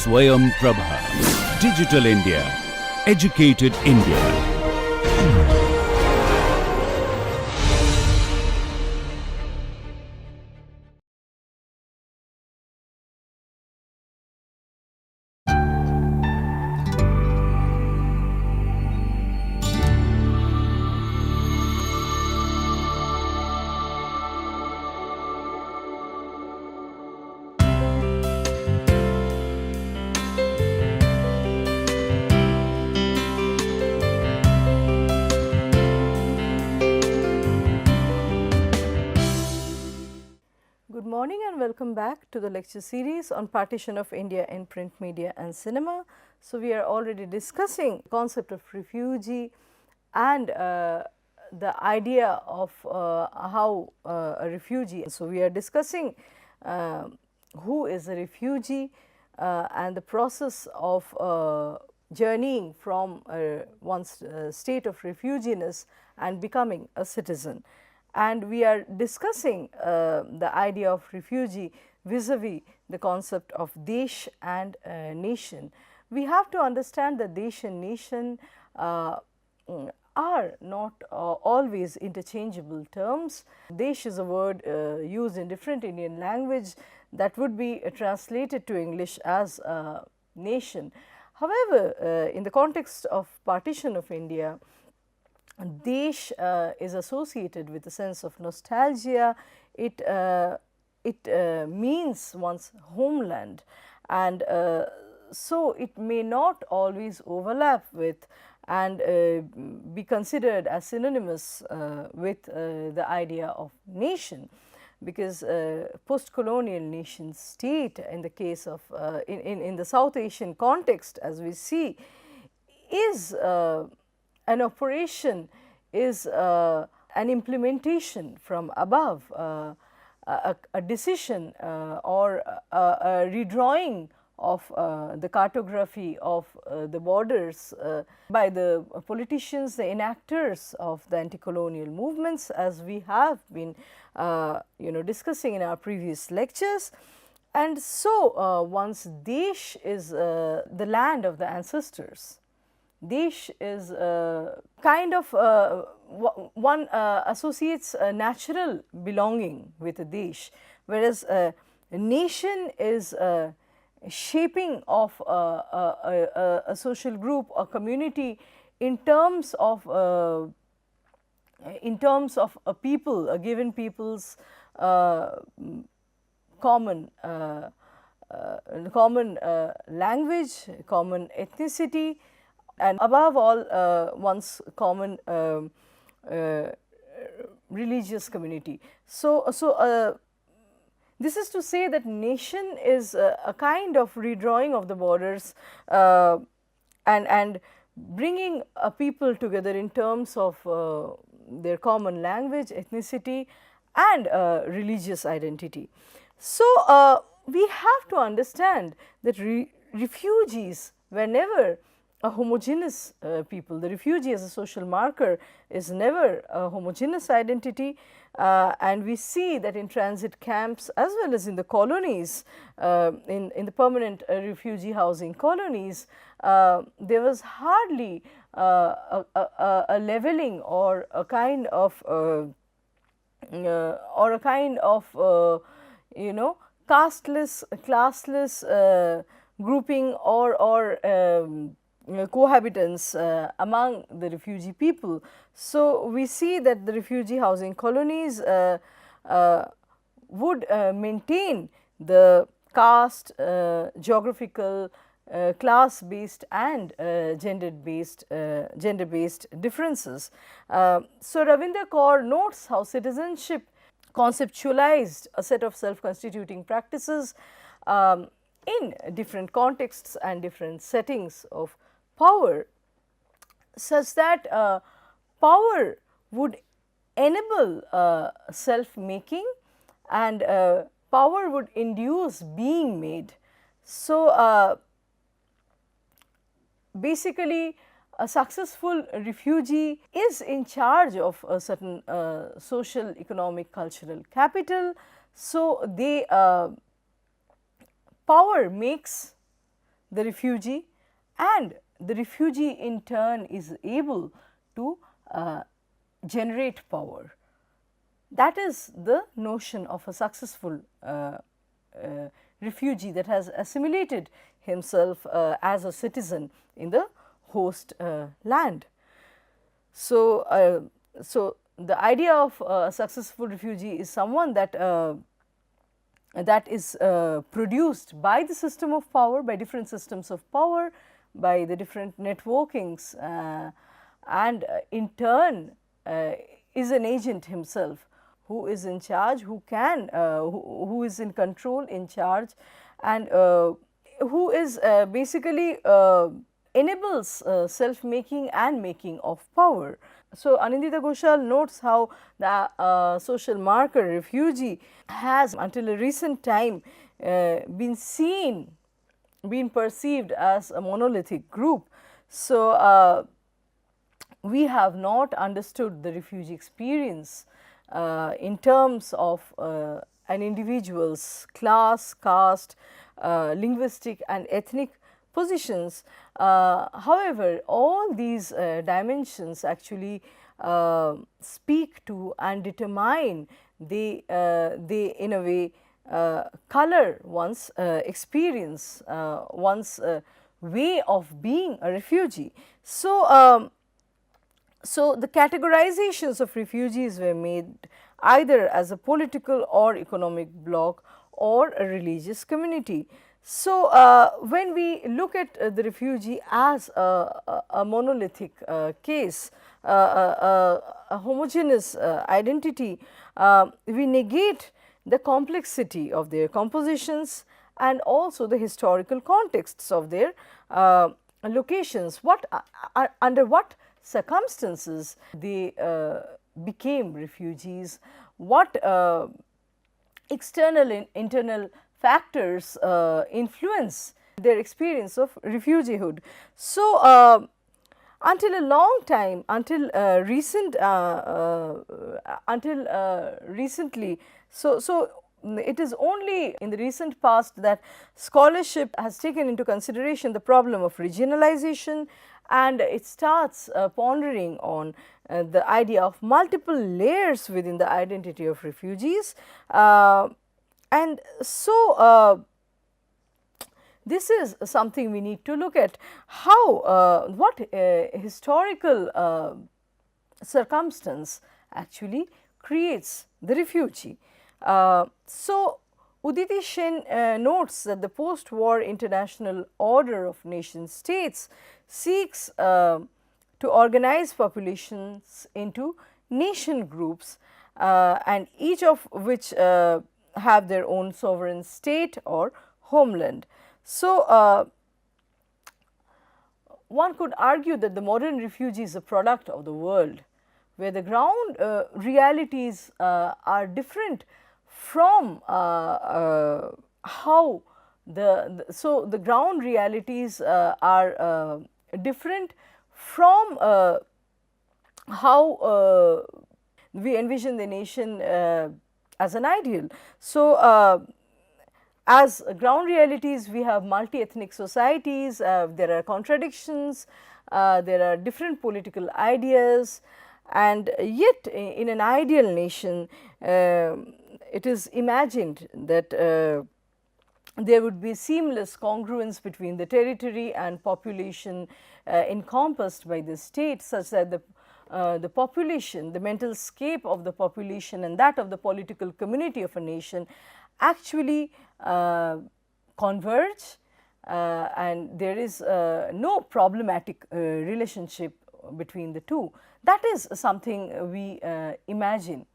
Swayam Prabha. Digital India. Educated India. Good morning and welcome back to the lecture series on partition of India in print media and cinema. So, we are already discussing the concept of refugee and the idea of how a refugee. So, we are discussing who is a refugee and the process of journeying from one's state of refuginess and becoming a citizen. And we are discussing the idea of refugee vis-a-vis the concept of Desh and nation. We have to understand that Desh and nation are not always interchangeable terms. Desh is a word used in different Indian language that would be translated to English as nation. However, in the context of partition of India, Desh is associated with a sense of nostalgia. It means one's homeland, and so it may not always overlap with and be considered as synonymous with the idea of nation, because post-colonial nation state in the case of in the South Asian context, as we see, is an operation, is an implementation from above, a decision or a redrawing of the cartography of the borders by the politicians, the enactors of the anti-colonial movements, as we have been discussing in our previous lectures. And so, once Desh is the land of the ancestors, Desh is kind of one associates a natural belonging with a Desh, whereas a nation is shaping of a social group or community in terms of a people, a given people's common language, common ethnicity, and above all one's common religious community. So, this is to say that nation is a kind of redrawing of the borders and bringing a people together in terms of their common language, ethnicity, and religious identity. So, we have to understand that refugees were never a homogeneous people. The refugee as a social marker is never a homogeneous identity, and we see that in transit camps as well as in the colonies, in the permanent refugee housing colonies, there was hardly a leveling or a kind of casteless, classless grouping or cohabitants among the refugee people. So, we see that the refugee housing colonies would maintain the caste, geographical, class based and gender based differences. So, Ravinder Kaur notes how citizenship conceptualized a set of self-constituting practices in different contexts and different settings of power, such that power would enable self-making and power would induce being made. So, basically a successful refugee is in charge of a certain social, economic, cultural capital. So, they power makes the refugee, and the refugee in turn is able to generate power. That is the notion of a successful refugee that has assimilated himself as a citizen in the host land. So, the idea of a successful refugee is someone that is produced by the system of power, by different systems of power, by the different networkings, and in turn is an agent himself, who is in charge, who can, who is in control, in charge, and who is basically enables self-making and making of power. So, Anindita Ghoshal notes how the social marker refugee has until a recent time been perceived as a monolithic group. So, we have not understood the refugee experience in terms of an individual's class, caste, linguistic and ethnic positions. However, all these dimensions actually speak to and determine, they in a way color one's experience, one's way of being a refugee. So, so the categorizations of refugees were made either as a political or economic bloc or a religious community. So, when we look at the refugee as a monolithic case, a homogeneous identity, we negate the complexity of their compositions and also the historical contexts of their locations. What under what circumstances they became refugees, what external and internal factors influence their experience of refugeehood. So, until a long time, until recently, so it is only in the recent past that scholarship has taken into consideration the problem of regionalization, and it starts pondering on the idea of multiple layers within the identity of refugees. And so, this is something we need to look at, how what historical circumstance actually creates the refugee. So, Uditi Sen notes that the post-war international order of nation states seeks to organize populations into nation groups, and each of which have their own sovereign state or homeland. So, one could argue that the modern refugee is a product of the world, where the ground realities are different from how so the ground realities are different from how we envision the nation as an ideal. So, as ground realities, we have multi-ethnic societies, there are contradictions, there are different political ideas, and yet in an ideal nation, it is imagined that there would be seamless congruence between the territory and population encompassed by the state, such that the population, the mental scape of the population and that of the political community of a nation actually converge, and there is no problematic relationship between the two. That is something we imagine.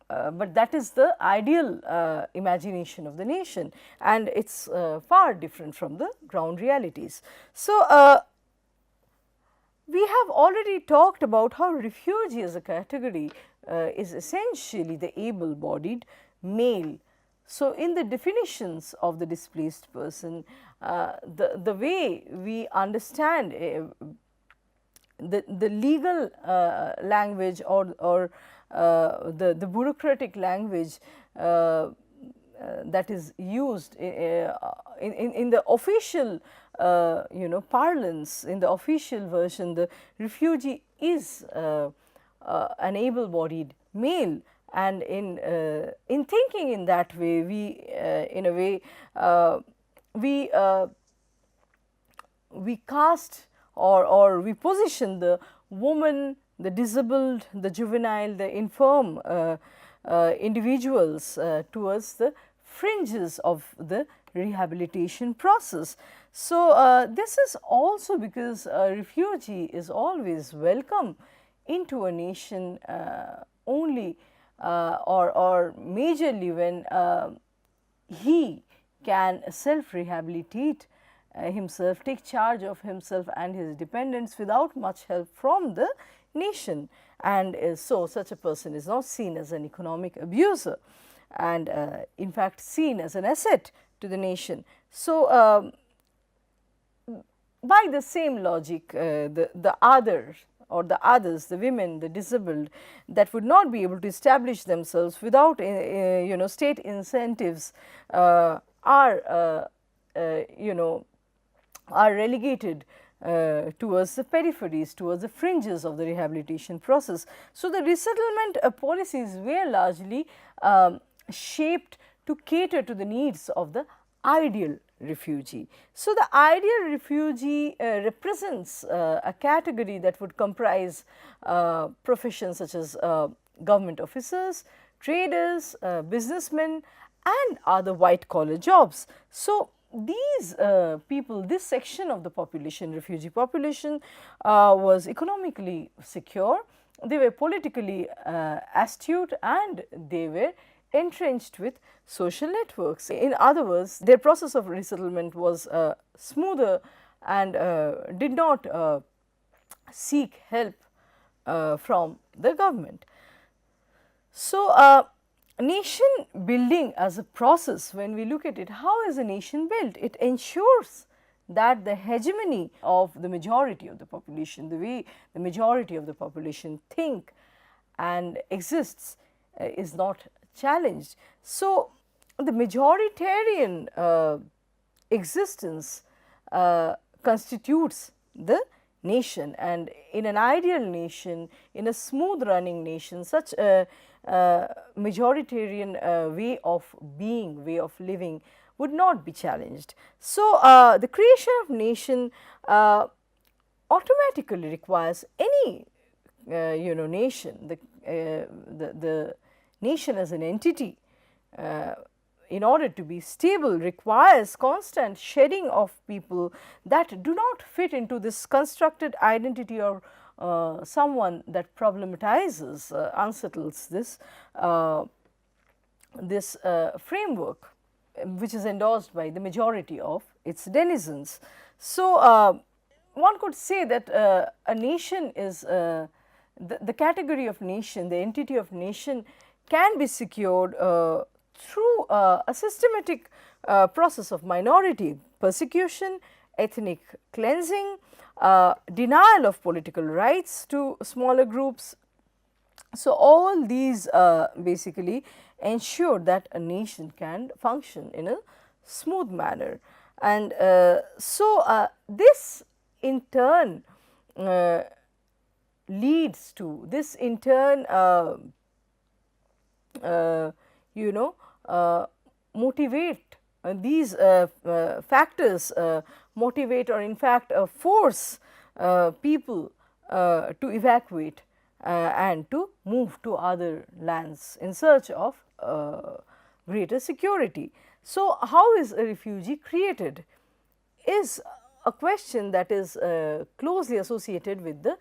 But that is the ideal imagination of the nation, and it is far different from the ground realities. So, we have already talked about how refugee as a category is essentially the able-bodied male. So, in the definitions of the displaced person, the way we understand the legal language or the bureaucratic language that is used in the official parlance, in the official version, the refugee is an able-bodied male, and in thinking in that way, we in a way we cast or we position the woman, the disabled, the juvenile, the infirm individuals towards the fringes of the rehabilitation process. So, this is also because a refugee is always welcome into a nation only or majorly when he can self-rehabilitate himself, take charge of himself and his dependents without much help from the nation, and so such a person is not seen as an economic abuser and in fact seen as an asset to the nation. So, by the same logic, the other or the others, the women, the disabled, that would not be able to establish themselves without state incentives are relegated towards the peripheries, towards the fringes of the rehabilitation process. So, the resettlement policies were largely shaped to cater to the needs of the ideal refugee. So, the ideal refugee represents a category that would comprise professions such as government officers, traders, businessmen and other white collar jobs. So, these people, this section of the population, refugee population, was economically secure, they were politically astute, and they were entrenched with social networks. In other words, their process of resettlement was smoother and did not seek help from the government. So, nation building as a process, when we look at it, how is a nation built? It ensures that the hegemony of the majority of the population, the way the majority of the population think and exists is not challenged. So, the majoritarian existence constitutes the nation, and in an ideal nation, in a smooth running nation, such a majoritarian way of being, way of living would not be challenged. So, the creation of nation automatically requires any nation, the nation as an entity in order to be stable requires constant shedding of people that do not fit into this constructed identity or someone that problematizes, unsettles this framework which is endorsed by the majority of its denizens. So, one could say that a nation is the category of nation, the entity of nation can be secured through a systematic process of minority persecution, ethnic cleansing, denial of political rights to smaller groups. So, all these basically ensure that a nation can function in a smooth manner, and this in turn leads to, this in turn motivate, these factors motivate or in fact force people to evacuate and to move to other lands in search of greater security. So, how is a refugee created is a question that is closely associated with the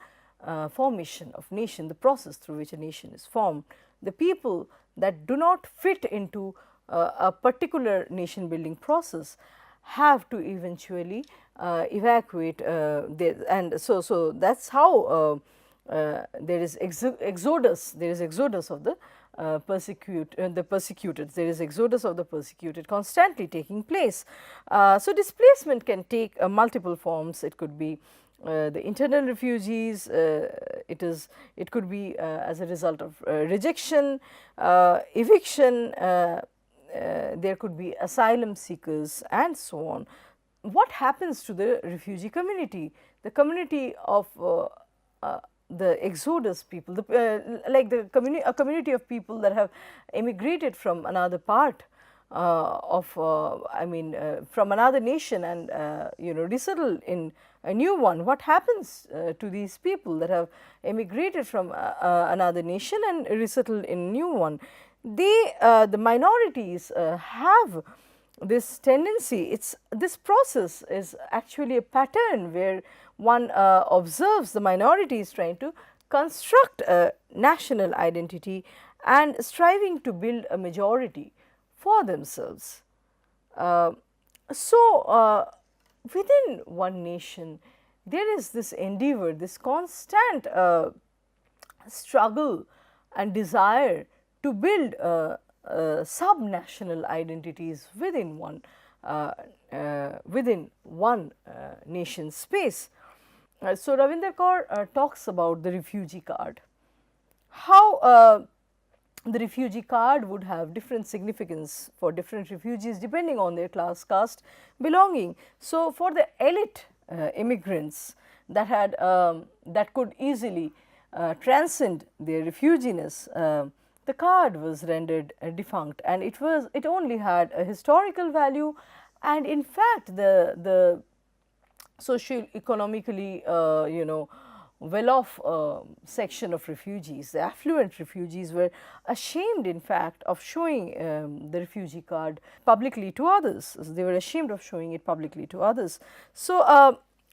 formation of nation, the process through which a nation is formed. The people that do not fit into a particular nation building process have to eventually evacuate and so that is how there is exodus of the persecuted, there is exodus of the persecuted constantly taking place. So, displacement can take multiple forms. It could be the internal refugees, it could be as a result of rejection, eviction, there could be asylum seekers and so on. What happens to the refugee community? The community of the exodus people, like a community of people that have emigrated from another part from another nation and resettle in a new one. What happens to these people that have emigrated from another nation and resettled in a new one? The minorities have this tendency. This process is actually a pattern where one observes the minorities trying to construct a national identity and striving to build a majority for themselves. Within one nation, there is this endeavor, this constant struggle and desire to build sub-national identities within one nation space. So, Ravinder Kaur talks about the refugee card, how the refugee card would have different significance for different refugees depending on their class, caste belonging. So, for the elite immigrants that could easily transcend their refuginess, the card was rendered defunct, and it only had a historical value, and in fact the socio-economically well-off section of refugees, the affluent refugees, were ashamed in fact of showing the refugee card publicly to others. They were ashamed of showing it publicly to others. So,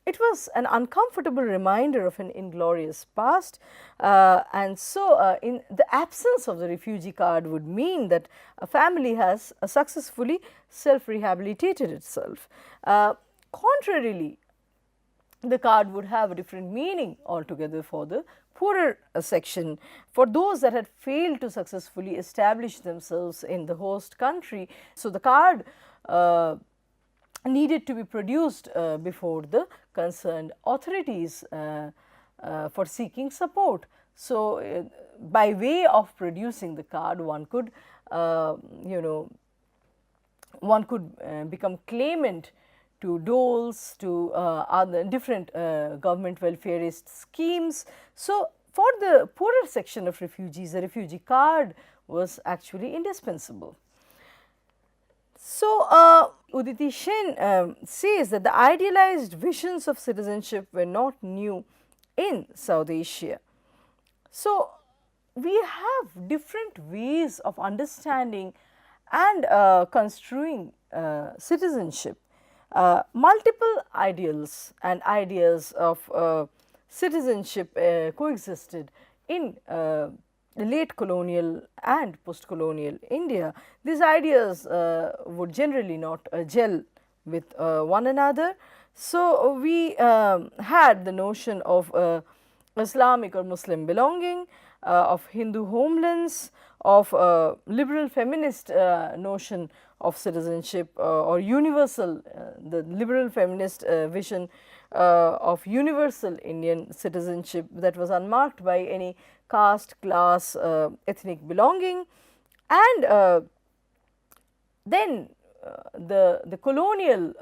it was an uncomfortable reminder of an inglorious past, and so in the absence of the refugee card would mean that a family has successfully self-rehabilitated itself. Contrarily, the card would have a different meaning altogether for the poorer section, for those that had failed to successfully establish themselves in the host country. So, the card needed to be produced before the concerned authorities for seeking support. So, by way of producing the card, one could become claimant to doles, to other different government welfareist schemes. So, for the poorer section of refugees, the refugee card was actually indispensable. So, Uditi Shen says that the idealized visions of citizenship were not new in South Asia. So, we have different ways of understanding and construing citizenship. Multiple ideals and ideas of citizenship coexisted in late colonial and post-colonial India. These ideas would generally not gel with one another. So, we had the notion of Islamic or Muslim belonging, of Hindu homelands, of liberal feminist notion of citizenship or universal, the liberal feminist vision of universal Indian citizenship that was unmarked by any caste, class, ethnic belonging, and then the colonial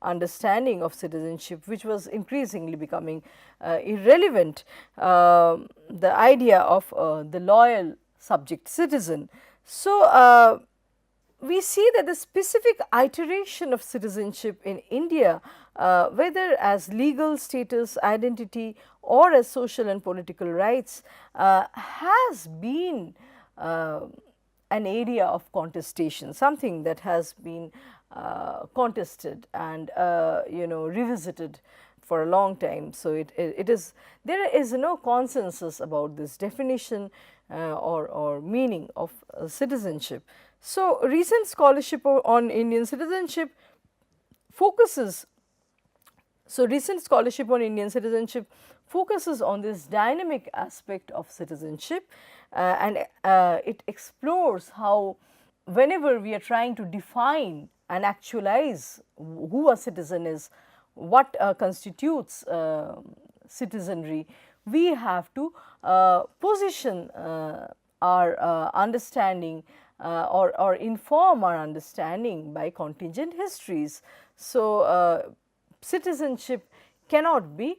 understanding of citizenship, which was increasingly becoming irrelevant, the idea of the loyal subject citizen. So, we see that the specific iteration of citizenship in India, whether as legal status, identity, or as social and political rights, has been an area of contestation, something that has been contested and revisited for a long time. So, there is no consensus about this definition or meaning of citizenship. So, recent scholarship on Indian citizenship focuses on this dynamic aspect of citizenship, and it explores how, whenever we are trying to define and actualize who a citizen is, what constitutes citizenry, we have to position our understanding or inform our understanding by contingent histories. So, citizenship cannot be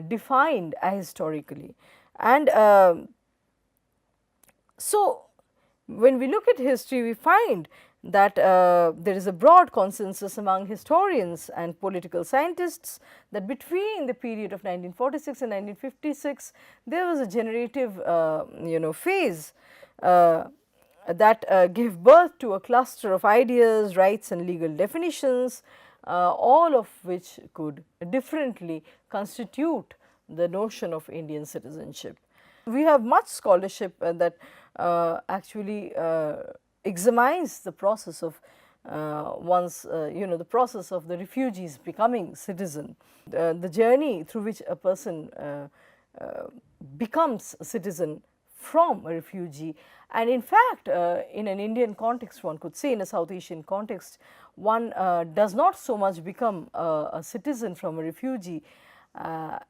defined ahistorically. And so, when we look at history, we find that there is a broad consensus among historians and political scientists that between the period of 1946 and 1956, there was a generative phase that gave birth to a cluster of ideas, rights and legal definitions, all of which could differently constitute the notion of Indian citizenship. We have much scholarship that actually examines the process of the process of the refugees becoming citizen, the journey through which a person becomes a citizen from a refugee. And in fact, in an Indian context, one could say, in a South Asian context, one does not so much become a citizen from a refugee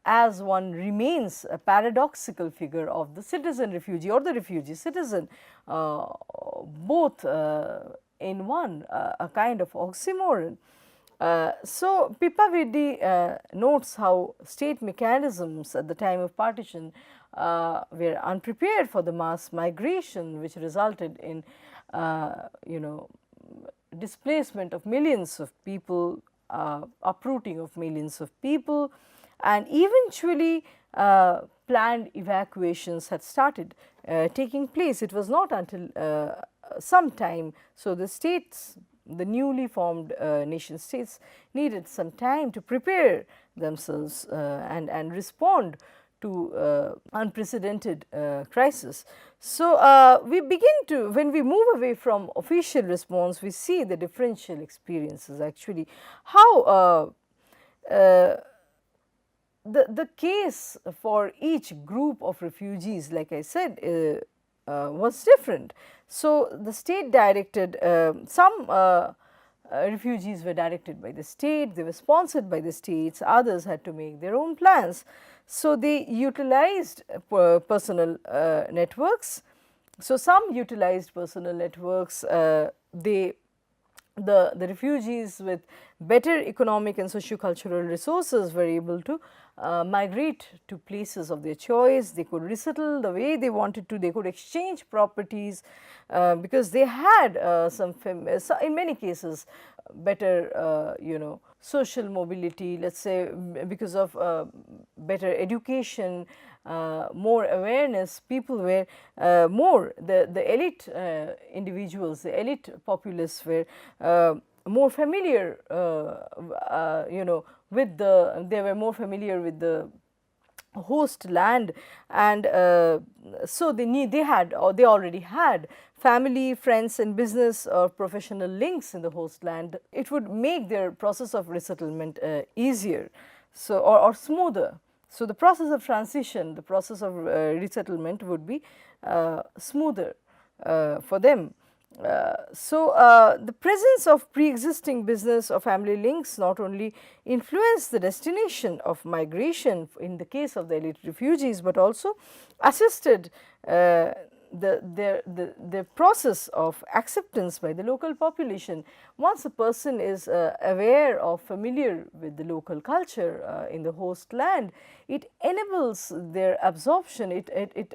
as one remains a paradoxical figure of the citizen refugee or the refugee citizen, both in one, a kind of oxymoron. So, Pipavedi notes how state mechanisms at the time of partition were unprepared for the mass migration, which resulted in displacement of millions of people, uprooting of millions of people, and eventually planned evacuations had started taking place. It was not until some time. So, the states, the newly formed nation states, needed some time to prepare themselves and respond to unprecedented crisis. So, we begin to, when we move away from official response, we see the differential experiences actually, how the case for each group of refugees, like I said, was different. So, the state directed, some refugees were directed by the state, they were sponsored by the states, others had to make their own plans. So, they utilized personal networks. So, some utilized personal networks, the refugees with better economic and socio-cultural resources were able to migrate to places of their choice. They could resettle the way they wanted to, they could exchange properties because they had in many cases better social mobility, let us say, because of better education, more awareness. People were more, the elite individuals, the elite populace were more familiar with they were more familiar with the host land, and so they already had family, friends and business or professional links in the host land. It would make their process of resettlement easier, so or smoother. So, the process of transition, the process of resettlement would be smoother for them. The presence of pre-existing business or family links not only influenced the destination of migration in the case of the elite refugees, but also assisted the process of acceptance by the local population. Once a person is aware or familiar with the local culture in the host land, it enables their absorption, it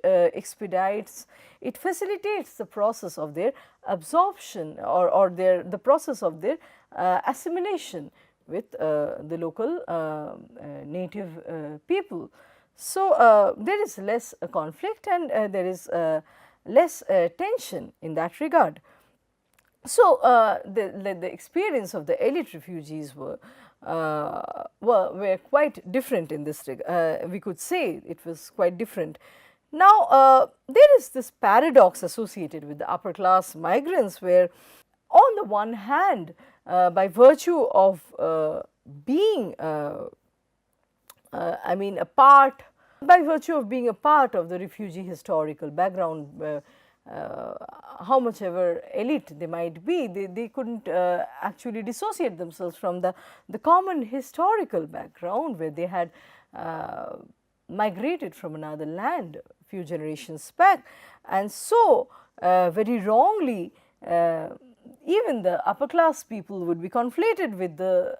expedites, it facilitates the process of their absorption or the process of their assimilation with the local native people. So, there is less conflict and there is less tension in that regard. So, the experience of the elite refugees were quite different in this regard. We could say it was quite different. Now, there is this paradox associated with the upper class migrants, where on the one hand, by virtue of being by virtue of being a part of the refugee historical background, how much ever elite they might be, they couldn't actually dissociate themselves from the common historical background where they had migrated from another land a few generations back. And so, very wrongly, even the upper class people would be conflated with the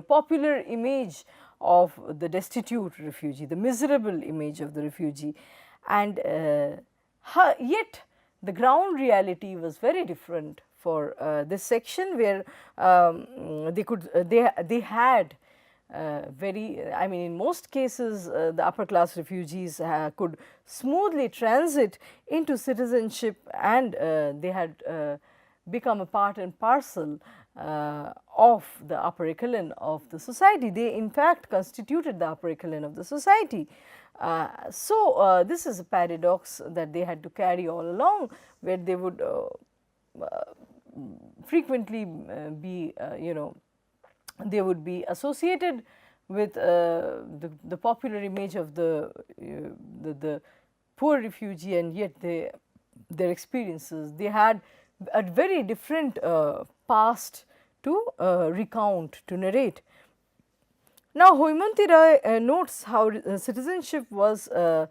popular image of the destitute refugee, the miserable image of the refugee, and yet the ground reality was very different for this section, where they had I mean, in most cases the upper class refugees could smoothly transit into citizenship, and they had become a part and parcel of the upper echelon of the society. They in fact constituted the upper echelon of the society. This is a paradox that they had to carry all along, where they would frequently be they would be associated with the popular image of the poor refugee, and yet their experiences, they had a very different past to recount, to narrate. Now, Hoymanti Rai notes how citizenship was the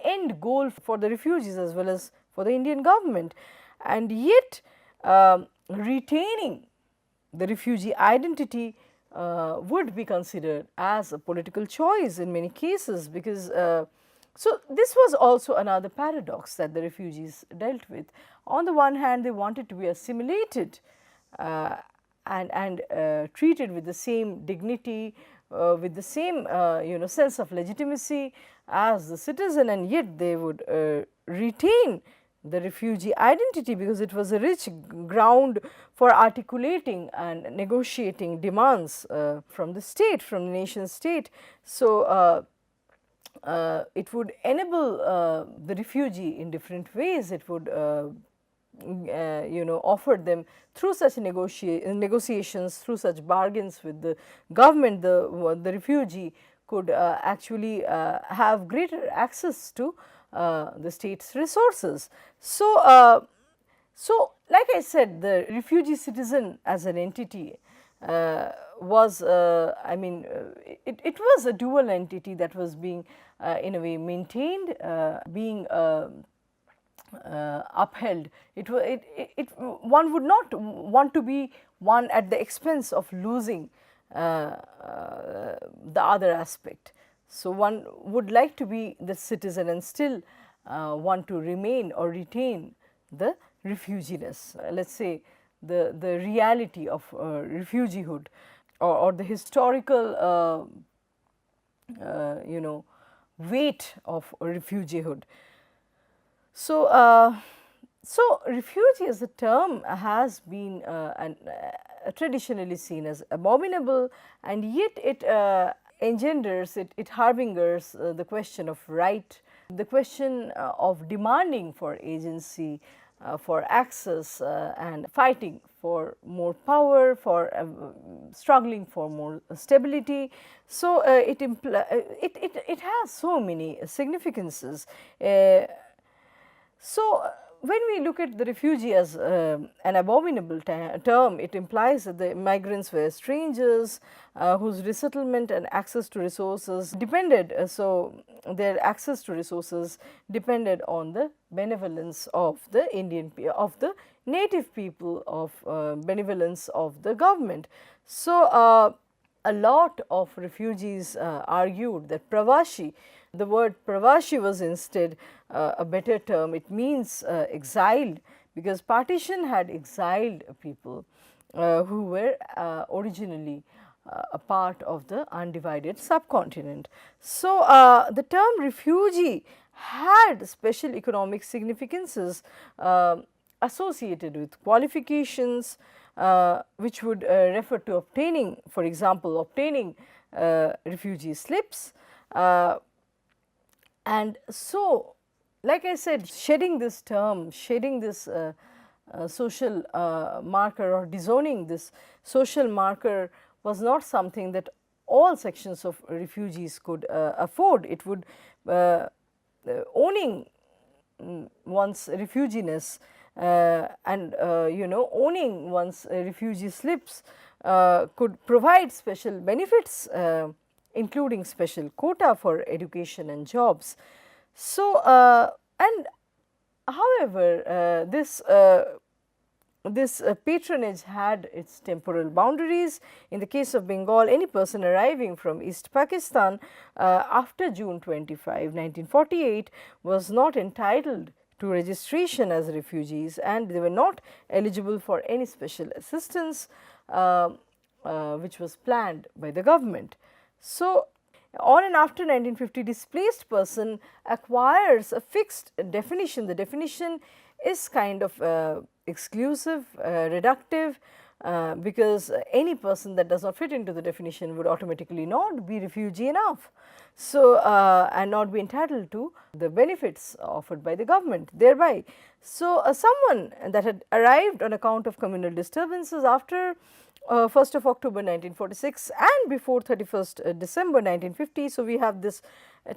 end goal for the refugees as well as for the Indian government, and yet retaining the refugee identity would be considered as a political choice in many cases, because so this was also another paradox that the refugees dealt with. On the one hand, they wanted to be assimilated and treated with the same dignity, with the same sense of legitimacy as the citizen, and yet they would retain the refugee identity, because it was a rich ground for articulating and negotiating demands from the state, from the nation state. So, it would enable the refugee in different ways. It would offer them through such negotiations, through such bargains with the government, the refugee could actually have greater access to the state's resources. So, like I said, the refugee citizen as an entity was, I mean, it was a dual entity that was being in a way maintained, being upheld. One would not want to be one at the expense of losing the other aspect. So, one would like to be the citizen and still want to remain or retain the refuginess, let us say the reality of refugiehood, or the historical weight of refugiehood. So, refugee as a term has been traditionally seen as abominable, and yet it engenders, it harbingers the question of right, the question of demanding for agency, for access, and fighting for more power, for struggling for more stability. So, it has so many significances. So, when we look at the refugee as an abominable term, it implies that the migrants were strangers whose resettlement and access to resources depended, so their access to resources depended on the benevolence of the of the native people, of benevolence of the government. So, a lot of refugees argued that Pravashi, the word Pravashi was instead a better term. It means exiled, because partition had exiled people who were originally a part of the undivided subcontinent. So, the term refugee had special economic significances associated with qualifications, which would refer to obtaining, for example, obtaining refugee slips. And so, like I said, shedding this term, shedding this social marker, or disowning this social marker, was not something that all sections of refugees could afford. It would, owning one's refuginess and owning one's refugee slips could provide special benefits, including special quota for education and jobs. So, and However, this patronage had its temporal boundaries. In the case of Bengal, any person arriving from East Pakistan after June 25, 1948 was not entitled to registration as refugees, and they were not eligible for any special assistance which was planned by the government. So, on and after 1950, displaced person acquires a fixed definition. The definition is kind of exclusive, reductive, because any person that does not fit into the definition would automatically not be refugee enough. So, and not be entitled to the benefits offered by the government thereby. So, someone that had arrived on account of communal disturbances after 1st of October 1946 and before 31st December 1950. So, we have this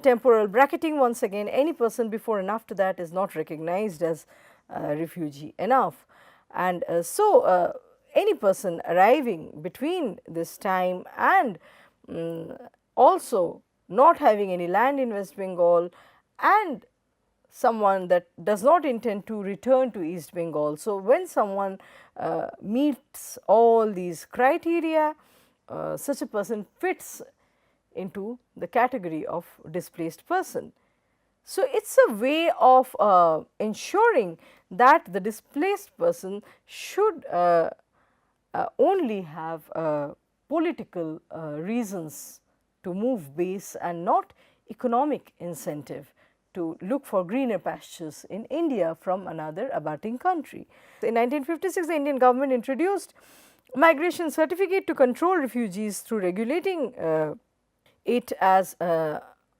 temporal bracketing once again. Any person before and after that is not recognized as refugee enough, and any person arriving between this time and also not having any land in West Bengal and someone that does not intend to return to East Bengal. So, when someone meets all these criteria, such a person fits into the category of displaced person. So, it is a way of ensuring that the displaced person should only have political reasons to move base and not economic incentive to look for greener pastures in India from another abutting country. In 1956, the Indian government introduced migration certificate to control refugees through regulating it as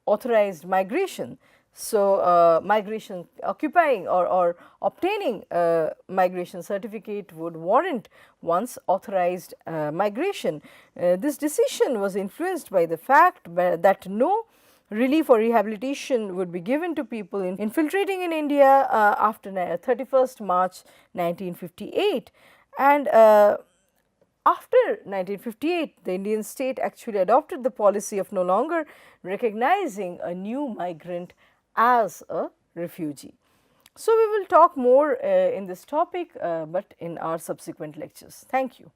authorized migration. So, migration occupying or obtaining a migration certificate would warrant one's authorized migration. This decision was influenced by the fact that no relief or rehabilitation would be given to people infiltrating in India after 31st March 1958, and after 1958, the Indian state actually adopted the policy of no longer recognizing a new migrant as a refugee. So, we will talk more in this topic, but in our subsequent lectures. Thank you.